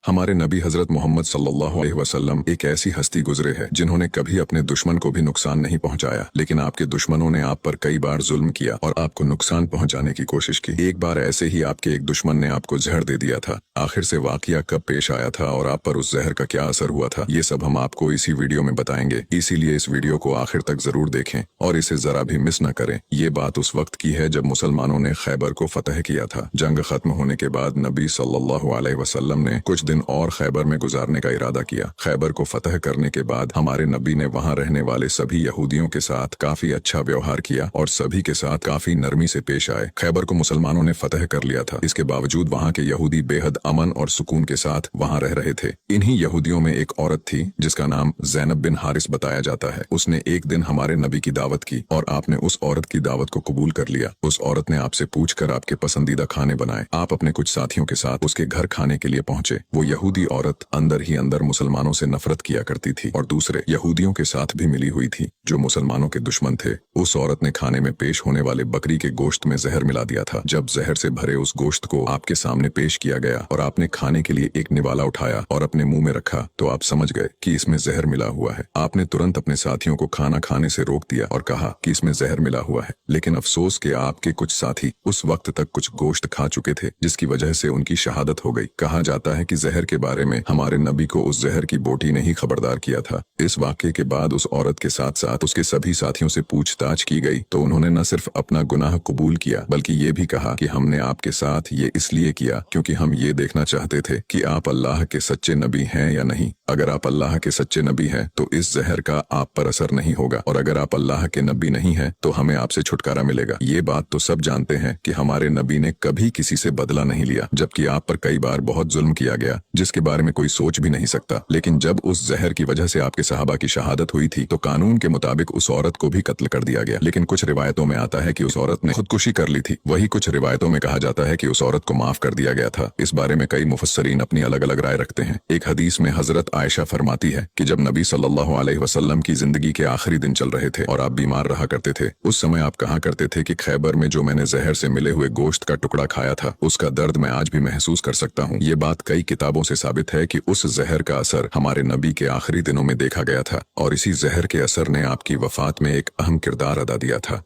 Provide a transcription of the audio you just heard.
हमारे नबी हजरत मोहम्मद सल्लल्लाहु अलैहि वसल्लम एक ऐसी हस्ती गुजरे है जिन्होंने कभी अपने दुश्मन को भी नुकसान नहीं पहुंचाया, लेकिन आपके दुश्मनों ने आप पर कई बार जुल्म किया और आपको नुकसान पहुंचाने की कोशिश की। एक बार ऐसे ही आपके एक दुश्मन ने आपको जहर दे दिया था। आखिर से वाकया कब पेश आया था और आप पर उस जहर का क्या असर हुआ था, ये सब हम आपको इसी वीडियो में बताएंगे। इसीलिए इस वीडियो को आखिर तक जरूर देखें और इसे जरा भी मिस न करें। ये बात उस वक्त की है जब मुसलमानों ने खैबर को फतह किया था। जंग खत्म होने के बाद नबी सल्लल्लाहु अलैहि वसल्लम ने कुछ दिन और खैबर में गुजारने का इरादा किया। खैबर को फतह करने के बाद हमारे नबी ने वहां रहने वाले सभी यहूदियों के साथ काफी अच्छा व्यवहार किया और सभी के साथ काफी नरमी से पेश आए। खैबर को मुसलमानों ने फतह कर लिया था, इसके बावजूद वहां के यहूदी बेहद अमन और सुकून के साथ वहां रह रहे थे। इन्हीं यहूदियों में एक औरत थी जिसका नाम ज़ैनब बिन हारिस बताया जाता है। उसने एक दिन हमारे नबी की दावत की और आपने उस औरत की दावत को कबूल कर लिया। उस औरत ने आपसे पूछकर आपके पसंदीदा खाने बनाए। आप अपने कुछ साथियों के साथ उसके घर खाने के लिए पहुंचे। वो यहूदी औरत अंदर ही अंदर मुसलमानों से नफरत किया करती थी और दूसरे यहूदियों के साथ भी मिली हुई थी जो मुसलमानों के दुश्मन थे। उस औरत ने खाने में पेश होने वाले बकरी के गोश्त में जहर मिला दिया था। जब जहर से भरे उस गोश्त को आपके सामने पेश किया गया और आपने खाने के लिए एक निवाला उठाया और अपने मुंह में रखा तो आप समझ गए कि इसमें जहर मिला हुआ है। आपने तुरंत अपने साथियों को खाना खाने से रोक दिया और कहा कि इसमें जहर मिला हुआ है, लेकिन अफसोस के आपके कुछ साथी उस वक्त तक कुछ गोश्त खा चुके थे जिसकी वजह से उनकी शहादत हो गई। कहा जाता है कि जहर के बारे में हमारे नबी को उस जहर की बोटी ने ही खबरदार किया था। इस वाक़ये के बाद उस औरत के साथ साथ उसके सभी साथियों से पूछताछ की गई तो उन्होंने न सिर्फ अपना गुनाह कबूल किया बल्कि ये भी कहा कि हमने आपके साथ ये इसलिए किया क्योंकि हम ये देखना चाहते थे कि आप अल्लाह के सच्चे नबी हैं या नहीं। अगर आप अल्लाह के सच्चे नबी हैं तो इस जहर का आप पर असर नहीं होगा और अगर आप अल्लाह के नबी नहीं हैं तो हमें आपसे छुटकारा मिलेगा। ये बात तो सब जानते हैं कि हमारे नबी ने कभी किसी से बदला नहीं लिया, जबकि आप पर कई बार बहुत जुल्म किया गया जिसके बारे में कोई सोच भी नहीं सकता। लेकिन जब उस जहर की वजह से आपके सहाबा की शहादत हुई थी तो कानून के मुताबिक उस औरत को भी कत्ल कर दिया गया। लेकिन कुछ रिवायतों में आता है कि उस औरत ने खुदकुशी कर ली थी। वही कुछ रिवायतों में कहा जाता है कि उस औरत को माफ कर दिया गया था। इस बारे में कई मुफस्सरीन अपनी अलग अलग राय रखते हैं। एक हदीस में हजरत आयशा फरमाती है कि जब नबी सल्लल्लाहु अलैहि वसल्लम की जिंदगी के आखिरी दिन चल रहे थे और आप बीमार रहा करते थे, उस समय आप कहा करते थे कि खैबर में जो मैंने जहर से मिले हुए गोश्त का टुकड़ा खाया था उसका दर्द मैं आज भी महसूस कर सकता हूँ। ये बात कई किताबों से साबित है कि उस जहर का असर हमारे नबी के आखिरी दिनों में देखा गया था और इसी जहर के असर ने आपकी वफात में एक अहम किरदार अदा दिया था।